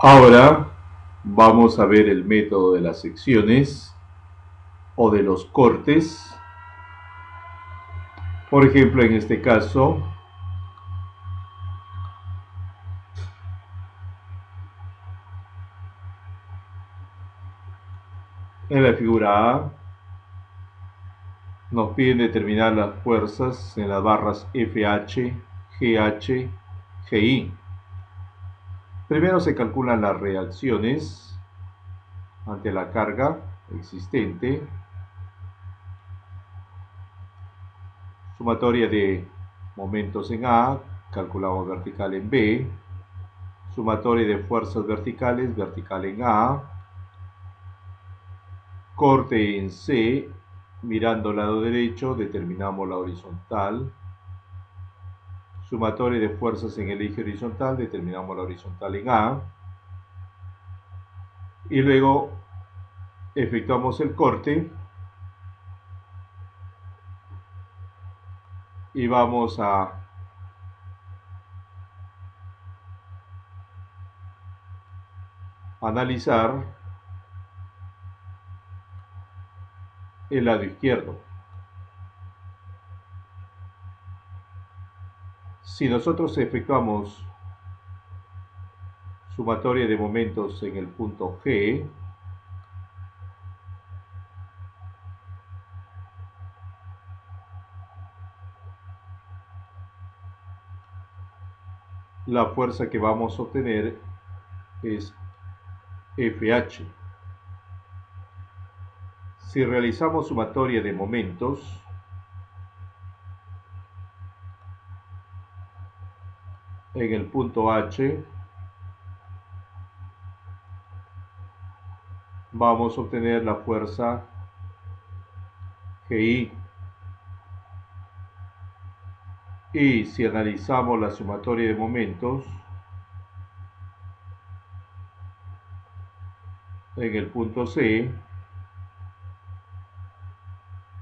Ahora vamos a ver el método de las secciones o de los cortes. Por ejemplo, en este caso, en la figura A, nos piden determinar las fuerzas en las barras FH, GH, GI. Primero se calculan las reacciones ante la carga existente, sumatoria de momentos en A, calculamos vertical en B, sumatoria de fuerzas verticales, vertical en A, corte en C, mirando al lado derecho, determinamos la horizontal, sumatoria de fuerzas en el eje horizontal, determinamos la horizontal en A, y luego efectuamos el corte y vamos a analizar el lado izquierdo. Si nosotros efectuamos sumatoria de momentos en el punto G, la fuerza que vamos a obtener es FH. Si realizamos sumatoria de momentos, en el punto H, vamos a obtener la fuerza GI. Y si analizamos la sumatoria de momentos, en el punto C,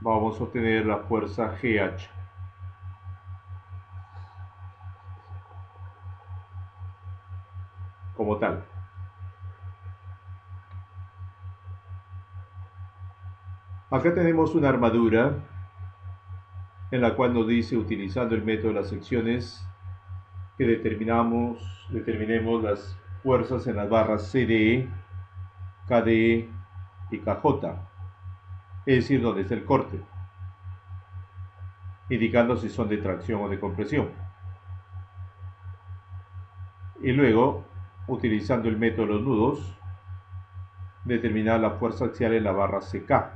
vamos a obtener la fuerza GH. Como tal. Acá tenemos una armadura en la cual nos dice, utilizando el método de las secciones, que determinemos las fuerzas en las barras CDE, KDE y KJ, es decir, donde está el corte, indicando si son de tracción o de compresión. Y luego, utilizando el método de los nudos, determinar la fuerza axial en la barra CK.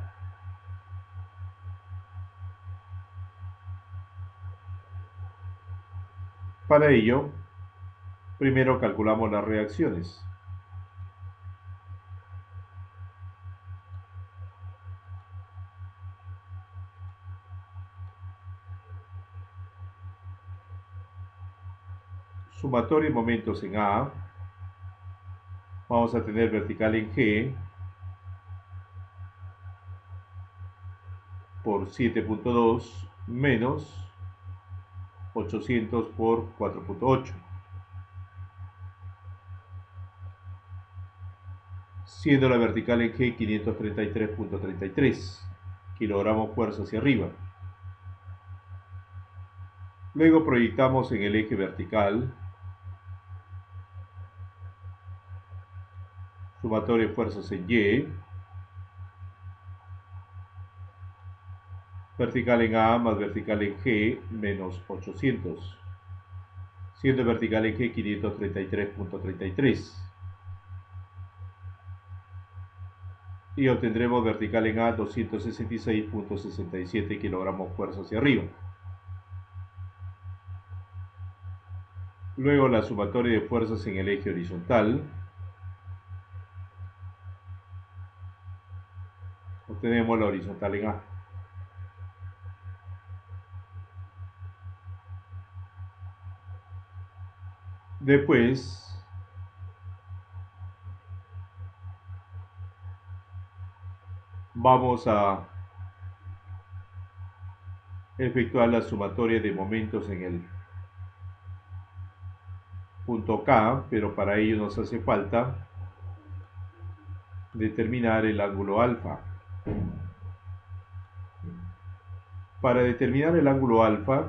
Para ello, primero calculamos las reacciones. Sumatoria de momentos en A, vamos a tener vertical en G por 7.2 menos 800 por 4.8, siendo la vertical en G 533.33 kilogramos fuerza hacia arriba. Luego proyectamos en el eje vertical sumatoria de fuerzas en Y, vertical en A más vertical en G menos 800, siendo vertical en G 533.33. Y obtendremos vertical en A 266.67 kilogramos fuerza hacia arriba. Luego la sumatoria de fuerzas en el eje horizontal. Obtenemos la horizontal en A. Después vamos a efectuar la sumatoria de momentos en el punto K, pero para ello nos hace falta determinar el ángulo alfa. Para determinar el ángulo alfa,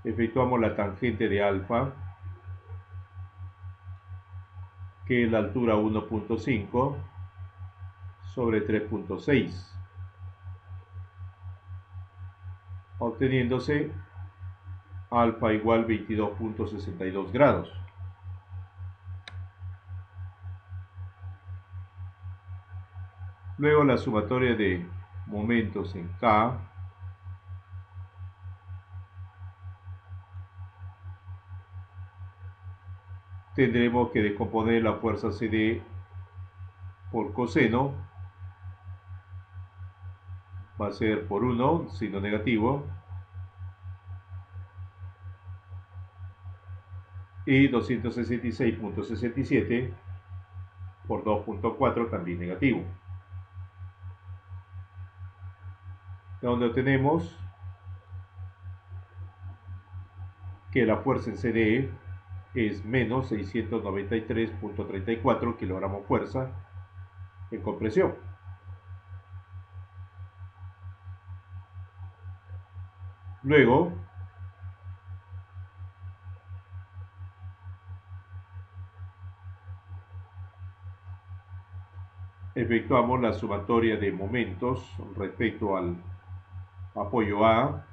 efectuamos la tangente de alfa, que es la altura 1.5 sobre 3.6, obteniéndose alfa igual 22.62 grados. Luego la sumatoria de momentos en K tendremos que descomponer la fuerza CD por coseno, va a ser por 1, signo negativo, y 266.67 por 2.4 también negativo, donde obtenemos que la fuerza en CD es menos 693.34 kilogramos fuerza en compresión. Luego, efectuamos la sumatoria de momentos respecto al apoyo A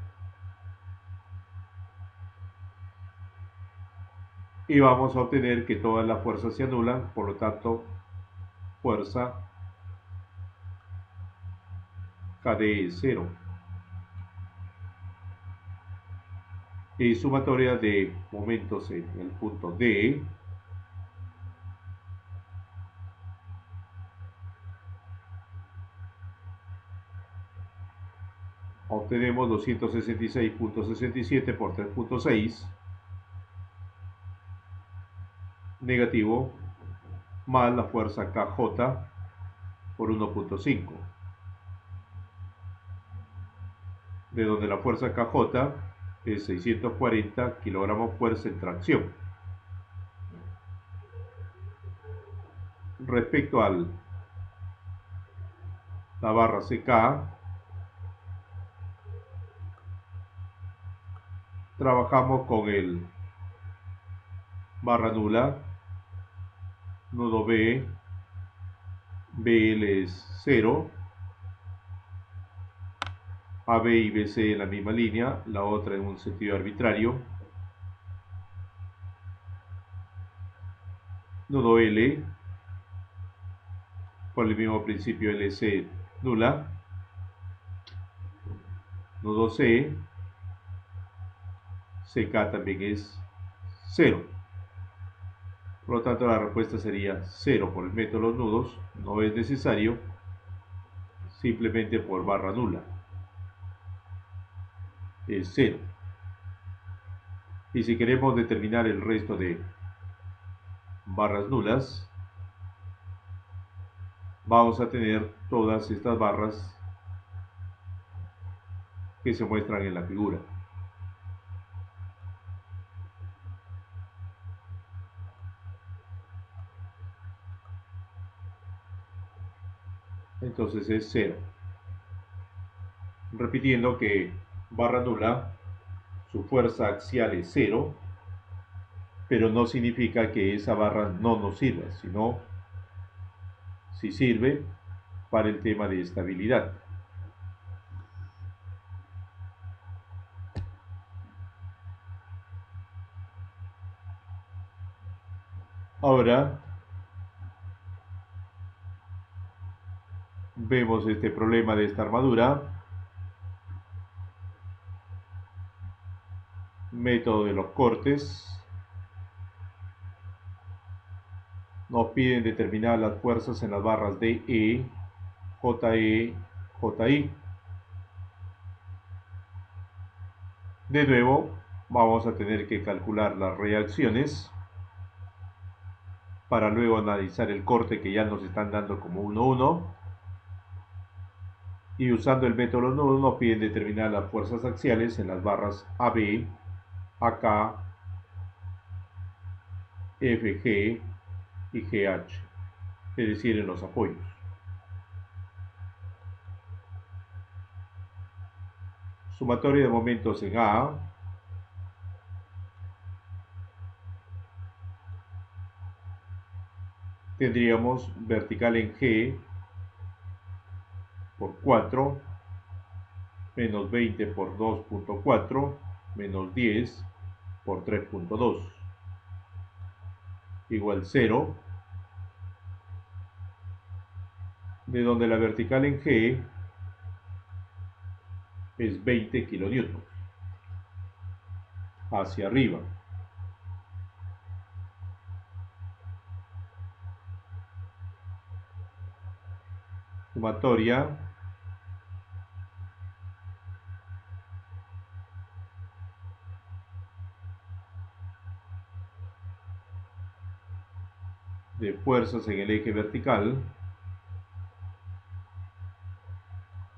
y vamos a obtener que todas las fuerzas se anulan, por lo tanto, fuerza KD es 0. Y sumatoria de momentos en el punto D, obtenemos 266.67 por 3.6 negativo más la fuerza KJ por 1.5, de donde la fuerza KJ es 640 kilogramos fuerza en tracción. Respecto a la barra CK, trabajamos con el barra nula, nudo B, BL es 0, AB y BC en la misma línea, la otra en un sentido arbitrario, nudo L, por el mismo principio LC nula, nudo C, CK también es 0. Por lo tanto, la respuesta sería 0 por el método de los nudos, no es necesario, simplemente por barra nula. Es 0. Y si queremos determinar el resto de barras nulas, vamos a tener todas estas barras que se muestran en la figura. Entonces es 0. Repitiendo que barra nula, su fuerza axial es 0, pero no significa que esa barra no nos sirva, sino si sirve para el tema de estabilidad. Ahora vemos este problema de esta armadura, método de los cortes. Nos piden determinar las fuerzas en las barras DE, JE, JI. De nuevo, vamos a tener que calcular las reacciones para luego analizar el corte que ya nos están dando como 1,1. Y usando el método de los nudos nos piden determinar las fuerzas axiales en las barras AB, AK, FG y GH, es decir, en los apoyos. Sumatoria de momentos en A tendríamos vertical en G por 4, menos 20 por 2.4, menos 10 por 3.2, igual 0, de donde la vertical en G es 20 kilonewtons hacia arriba. Sumatoria de fuerzas en el eje vertical,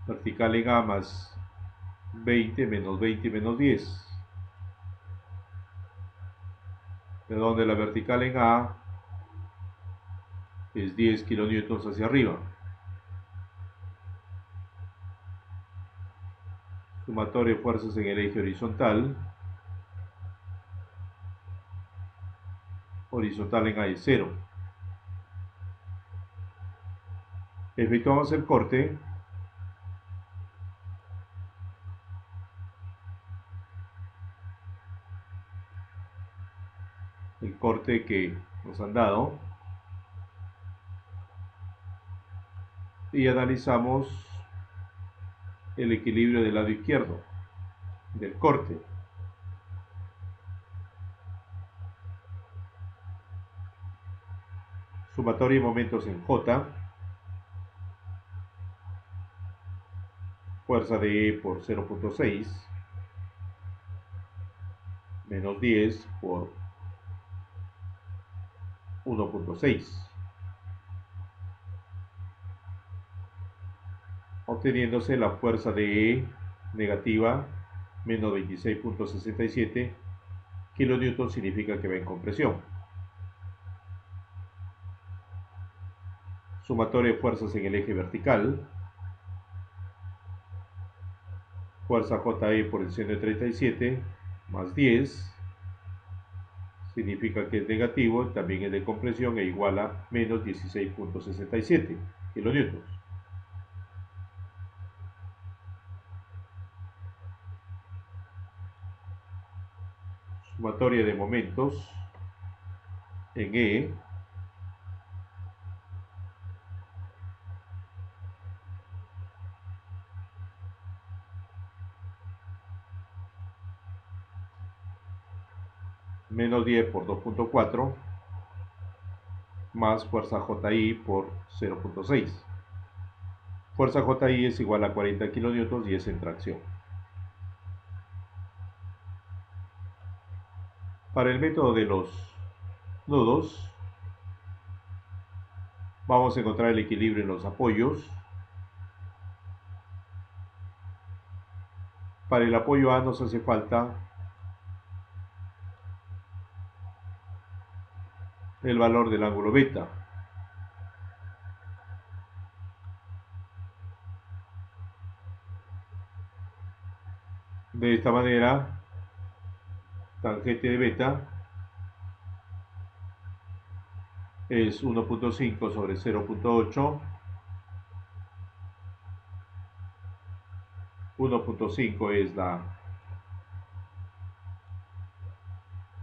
vertical en A más 20 menos 20 menos 10, de donde la vertical en A es 10 kilonewtons hacia arriba. Sumatoria de fuerzas en el eje horizontal, horizontal en A es 0. Efectuamos el corte. El corte que nos han dado, y analizamos el equilibrio del lado izquierdo del corte. Sumatoria de momentos en J, fuerza de E por 0.6, menos 10 por 1.6, obteniéndose la fuerza de E negativa menos 26.67 kilonewtons, significa que va en compresión. Sumatoria de fuerzas en el eje vertical, fuerza JE por el seno de 37 más 10, significa que es negativo, también es de compresión e igual a menos 16.67 kilonewtons. Sumatoria de momentos en E, menos 10 por 2.4 más fuerza JI por 0.6. Fuerza JI es igual a 40 kilonewtons y es en tracción. Para el método de los nudos, vamos a encontrar el equilibrio en los apoyos. Para el apoyo A nos hace falta el valor del ángulo beta. De esta manera, tangente de beta es 1.5 sobre 0.8. 1.5 es la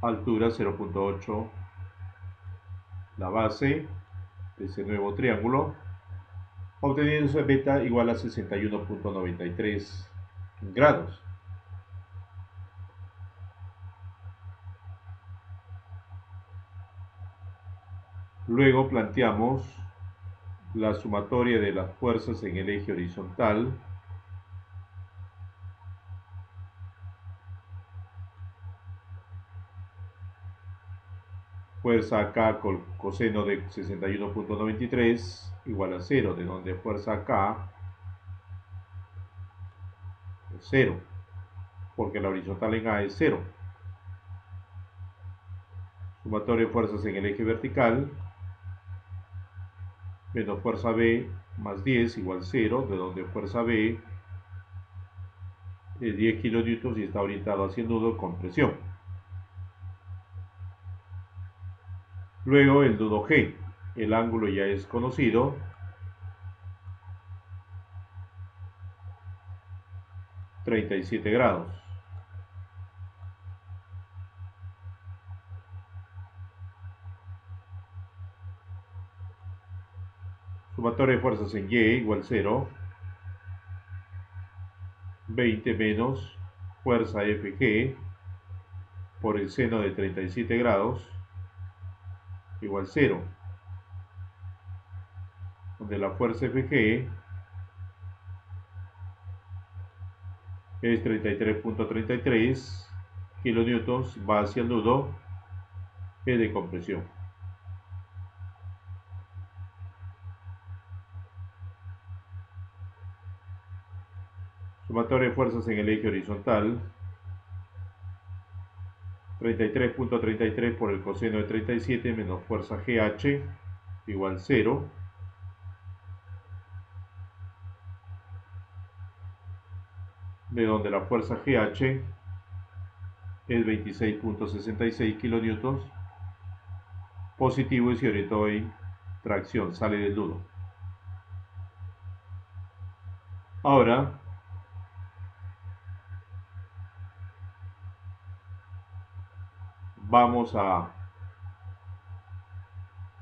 altura, 0.8 la base de ese nuevo triángulo, obteniendo beta igual a 61.93 grados. Luego planteamos la sumatoria de las fuerzas en el eje horizontal, fuerza acá con coseno de 61.93 igual a 0, de donde fuerza acá es 0, porque la horizontal en A es 0. Sumatoria de fuerzas en el eje vertical, menos fuerza B más 10 igual 0, de donde fuerza B es 10 kilonewtons y está orientado hacia el nudo con presión. Luego el nudo G, el ángulo ya es conocido, 37 grados. Sumatoria de fuerzas en Y igual 0, 20 menos fuerza FG por el seno de 37 grados igual 0, donde la fuerza FG es 33.33 kilonewtons, va hacia el nudo, G de compresión. Sumatoria de fuerzas en el eje horizontal, 33.33 por el coseno de 37 menos fuerza GH igual 0. De donde la fuerza GH es 26.66 kilonewtons, positivo y se orientó en tracción, sale del nudo. Ahora vamos a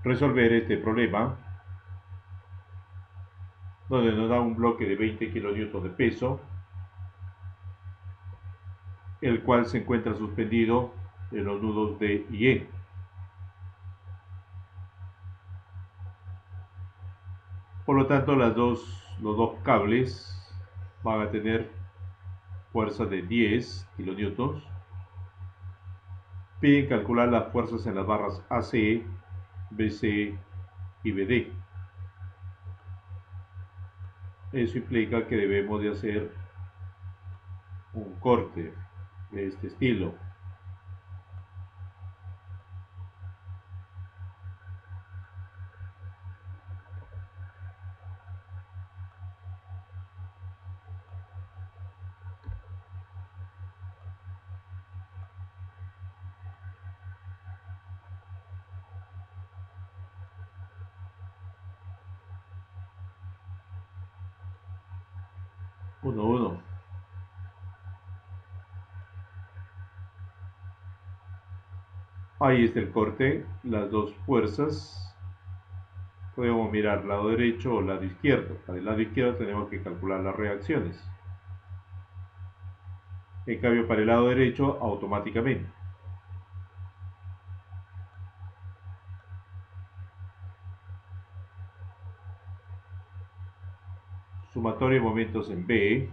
resolver este problema donde nos da un bloque de 20 kilonewtons de peso, el cual se encuentra suspendido en los nudos D y E. Por lo tanto, los dos cables van a tener fuerza de 10 kilonewtons. Piden calcular las fuerzas en las barras AC, BC y BD. Eso implica que debemos de hacer un corte de este estilo. Uno. Ahí está el corte, las dos fuerzas. Podemos mirar lado derecho o lado izquierdo. Para el lado izquierdo tenemos que calcular las reacciones. En cambio, para el lado derecho, automáticamente. Sumatoria de momentos en B.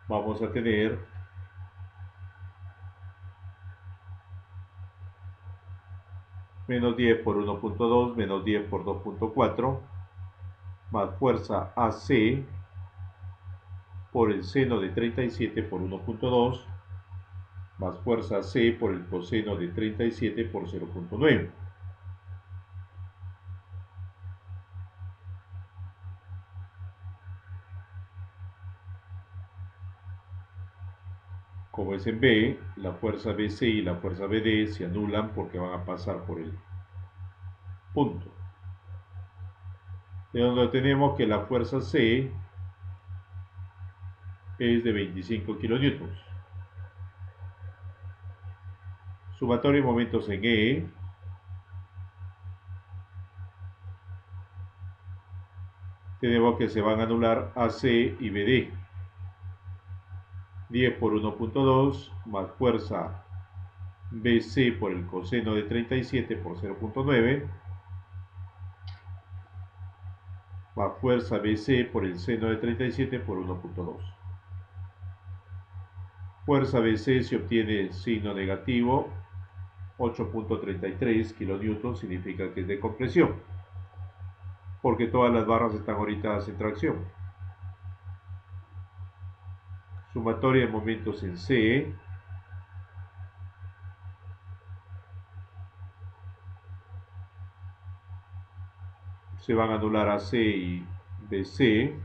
Vamos a tener menos 10 por 1.2, menos 10 por 2.4, más fuerza AC por el seno de 37 por 1.2, más fuerza C por el coseno de 37 por 0.9. Como es en B, la fuerza BC y la fuerza BD se anulan porque van a pasar por el punto. De donde tenemos que la fuerza C es de 25 kilonewtons. Sumatoria de momentos en E. Tenemos que se van a anular AC y BD. 10 por 1.2 más fuerza BC por el coseno de 37 por 0.9 más fuerza BC por el seno de 37 por 1.2. Fuerza BC se obtiene signo negativo, 8.33 kilonewtons, significa que es de compresión, porque todas las barras están orientadas en tracción. Sumatoria de momentos en C. Se van a anular AC y BC.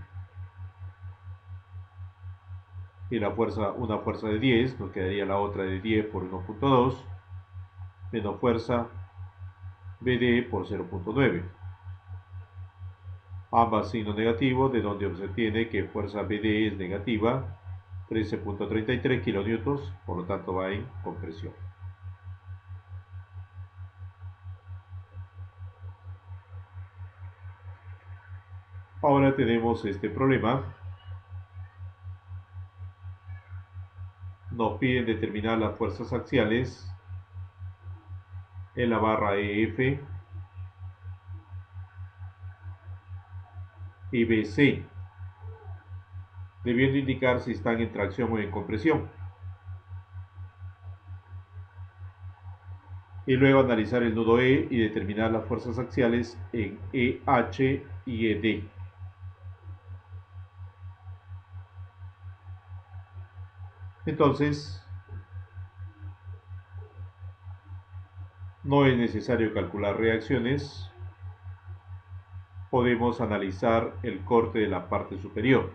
Y una fuerza de 10, nos quedaría la otra de 10 por 1.2, menos fuerza BD por 0.9. Ambas signo negativo, de donde se obtiene que fuerza BD es negativa, 13.33 kN, por lo tanto va en compresión. Ahora tenemos este problema. Nos piden determinar las fuerzas axiales en la barra EF y BC, debiendo indicar si están en tracción o en compresión. Y luego analizar el nudo E y determinar las fuerzas axiales en EH y ED. Entonces, no es necesario calcular reacciones. Podemos analizar el corte de la parte superior.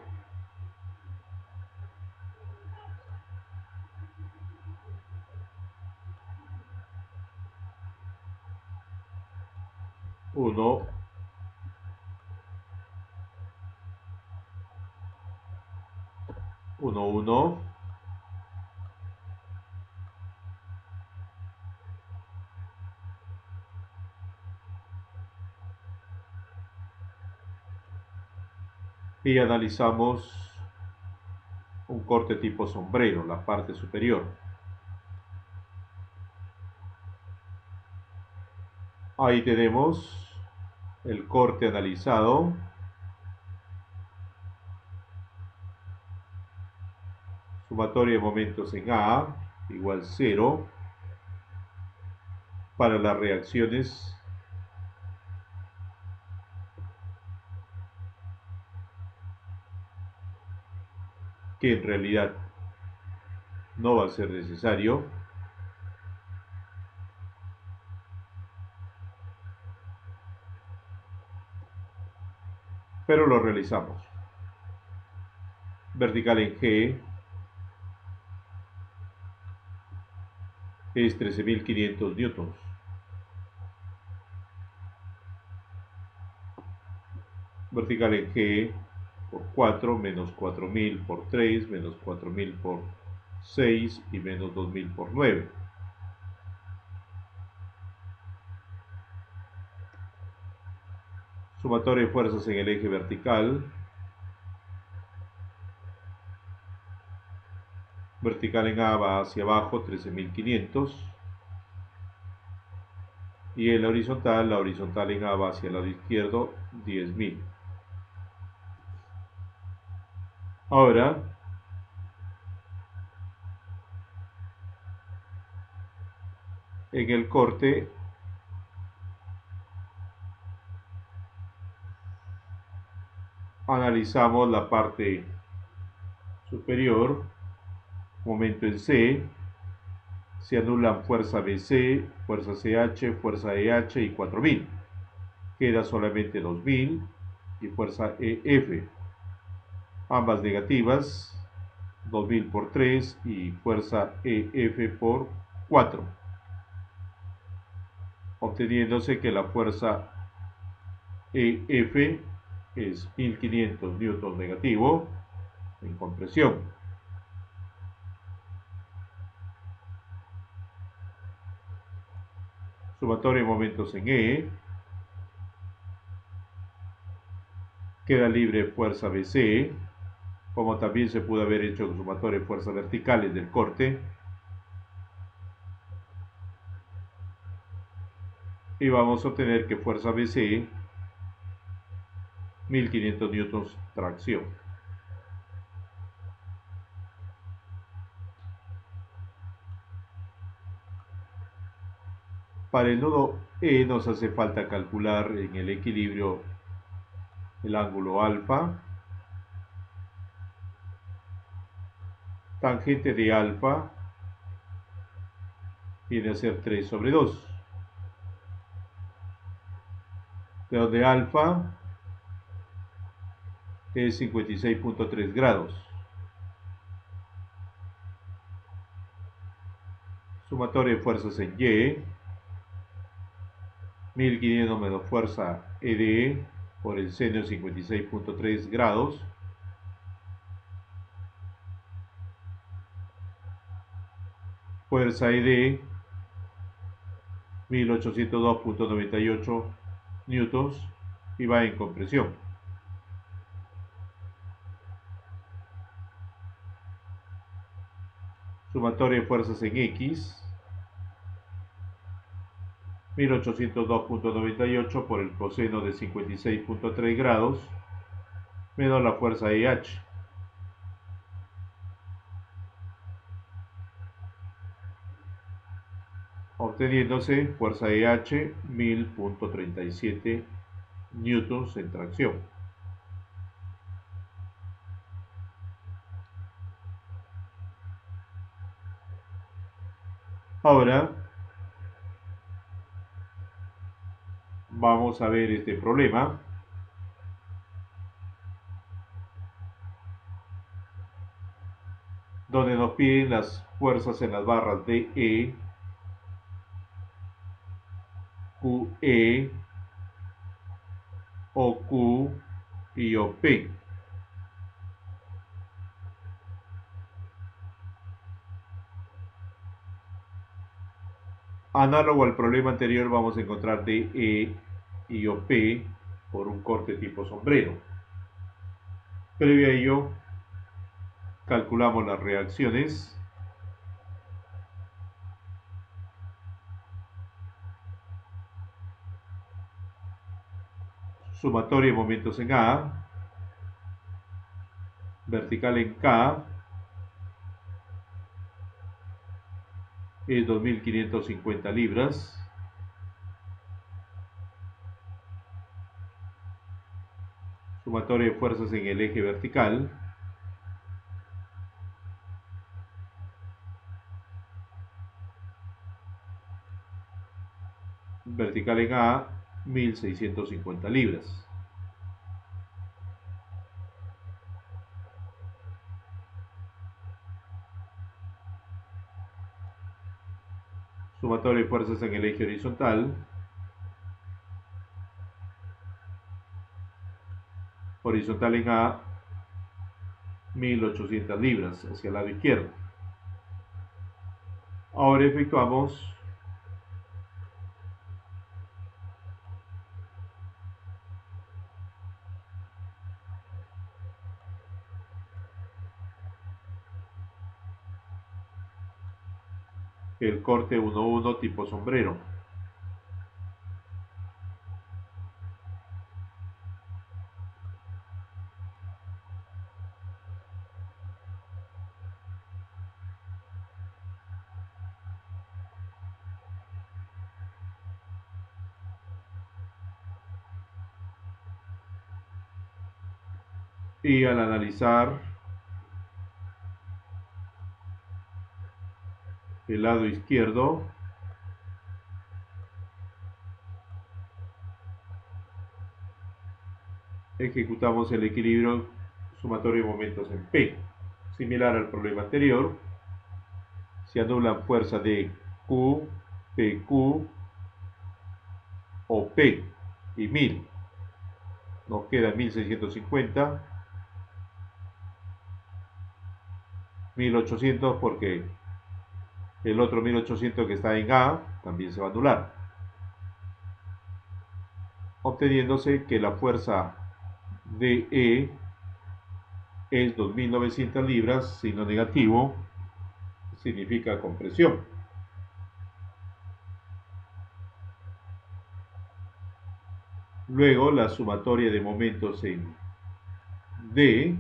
Uno, uno, y analizamos un corte tipo sombrero, la parte superior. Ahí tenemos el corte analizado. Sumatoria de momentos en A igual 0 para las reacciones que en realidad no va a ser necesario. Pero lo realizamos. Vertical en G es 13.500 newtons. Vertical en G por 4 menos 4.000 por 3 menos 4.000 por 6 y menos 2.000 por 9. Sumatoria de fuerzas en el eje vertical. Vertical en A va hacia abajo 13.500. Y en la horizontal en A va hacia el lado izquierdo 10.000. Ahora, en el corte analizamos la parte superior, momento en C, se anulan fuerza BC, fuerza CH, fuerza EH y 4.000. Queda solamente 2.000 y fuerza EF, ambas negativas, 2.000 por 3 y fuerza EF por 4, obteniéndose que la fuerza EF es 1.500 newtons negativo en compresión. Sumatoria de momentos en E. Queda libre fuerza BC, como también se pudo haber hecho sumatoria de fuerzas verticales del corte. Y vamos a obtener que fuerza BC, 1.500 newtons tracción. Para el nodo E nos hace falta calcular en el equilibrio el ángulo alfa. Tangente de alfa viene a ser 3 sobre 2. de donde alfa es 56.3 grados. Sumatoria de fuerzas en Y, 1500 menos fuerza ED por el seno de 56.3 grados, fuerza ED 1802.98 newtons y va en compresión. Sumatoria de fuerzas en X, 1802.98 por el coseno de 56.3 grados menos la fuerza EH. Obteniéndose fuerza EH 1000.37 newtons en tracción. Ahora vamos a ver este problema. Donde nos piden las fuerzas en las barras de E, QE, OQ y OP. Análogo al problema anterior, vamos a encontrar DE y OP por un corte tipo sombrero. Previo a ello, calculamos las reacciones. Sumatoria de momentos en A, vertical en K, es 2550 libras. Sumatoria de fuerzas en el eje vertical, vertical en A, 1650 libras. Sumatoria de fuerzas en el eje horizontal, horizontal en A, 1800 libras hacia el lado izquierdo. Ahora efectuamos el corte 1-1 tipo sombrero. Y al analizar el lado izquierdo, ejecutamos el equilibrio sumatorio de momentos en P. Similar al problema anterior, se anulan fuerzas de Q, PQ, OP y 1000. Nos queda 1650, 1800 porque el otro 1800 que está en A también se va a anular, obteniéndose que la fuerza DE es 2900 libras, signo negativo, significa compresión. Luego la sumatoria de momentos en D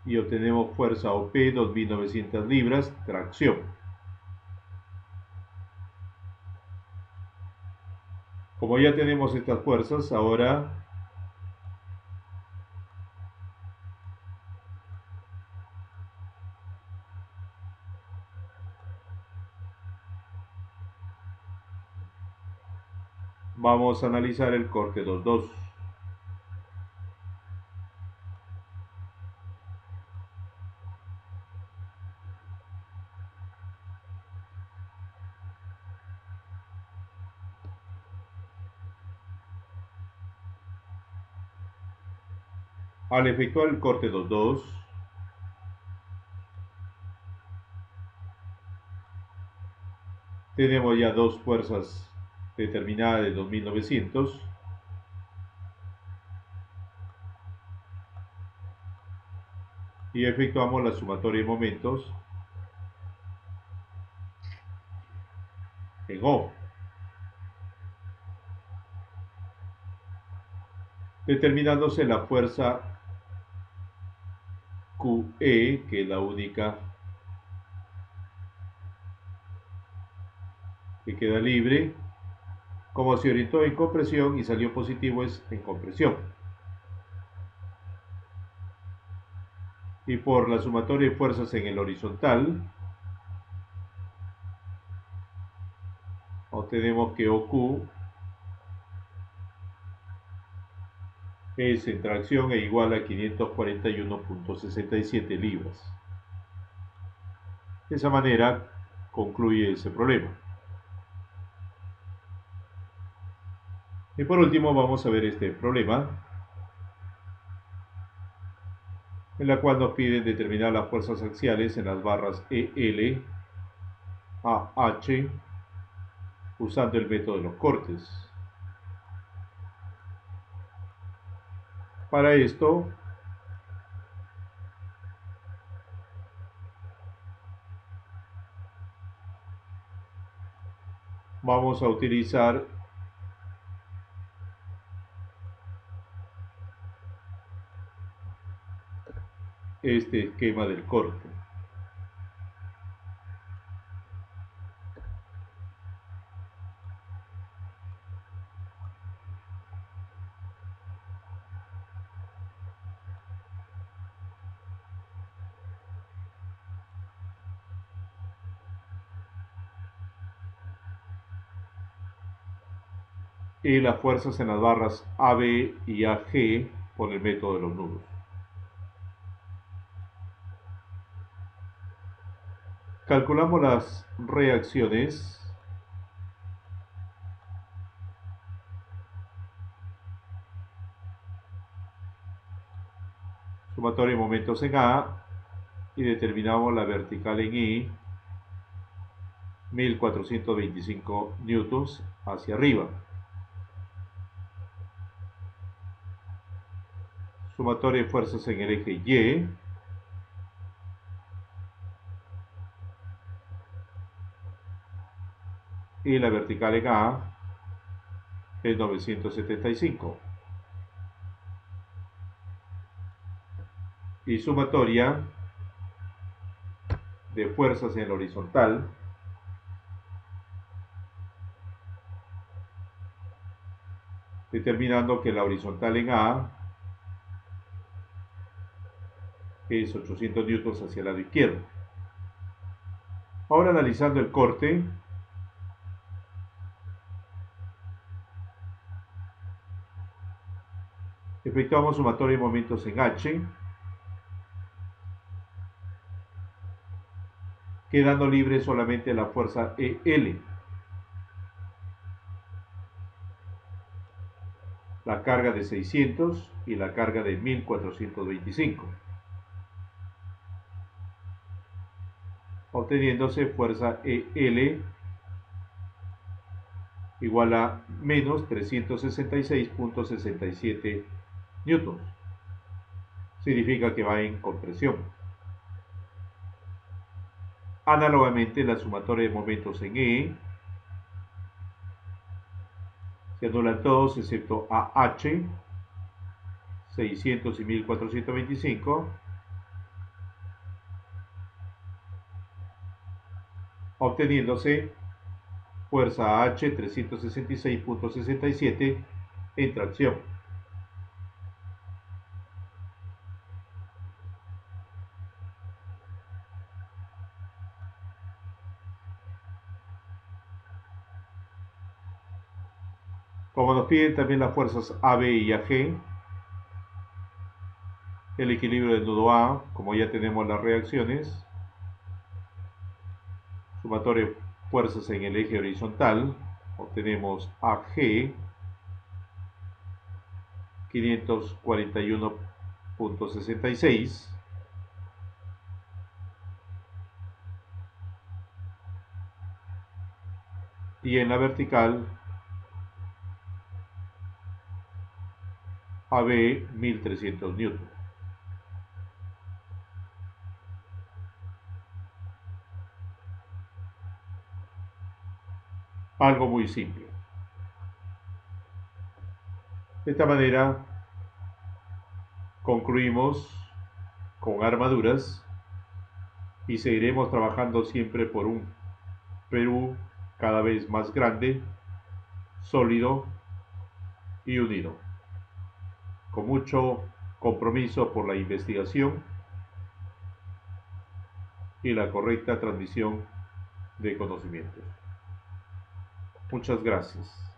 y obtenemos fuerza OP 2900 libras, tracción. Como ya tenemos estas fuerzas, ahora Vamos a analizar el corte 2-2. Al efectuar el corte 2-2, tenemos ya dos fuerzas determinadas de 2900 y efectuamos la sumatoria de momentos en O, determinándose la fuerza QE, que es la única que queda libre. Como se orientó en compresión y salió positivo, es en compresión. Y por la sumatoria de fuerzas en el horizontal, obtenemos que OQ es en tracción e igual a 541.67 libras. De esa manera concluye ese problema. Y por último vamos a ver este problema, en la cual nos piden determinar las fuerzas axiales en las barras EL a H usando el método de los cortes. Para esto vamos a utilizar este esquema del corte. Y las fuerzas en las barras AB y AG por el método de los nudos. Calculamos las reacciones sumatoria de momentos en A y determinamos la vertical en I, 1425 newtons hacia arriba. Sumatoria de fuerzas en el eje Y, y la vertical en A es 975. Y sumatoria de fuerzas en el horizontal determinando que la horizontal en A es 800 newtons hacia el lado izquierdo. Ahora analizando el corte, efectuamos sumatoria de momentos en H, quedando libre solamente la fuerza EL. La carga de 600 y la carga de 1425, obteniéndose fuerza EL igual a menos 366.67 newtons. Significa que va en compresión. Análogamente, la sumatoria de momentos en E se anulan todos excepto AH, 600 y 1425, obteniéndose fuerza H 366.67 en tracción. Como nos piden también las fuerzas AB y AG, el equilibrio del nudo A, como ya tenemos las reacciones, sumatoria de fuerzas en el eje horizontal, obtenemos AG 541.66 y en la vertical AB 1300 newton. Algo muy simple. De esta manera concluimos con armaduras y seguiremos trabajando siempre por un Perú cada vez más grande, sólido y unido, con mucho compromiso por la investigación y la correcta transmisión de conocimientos. Muchas gracias.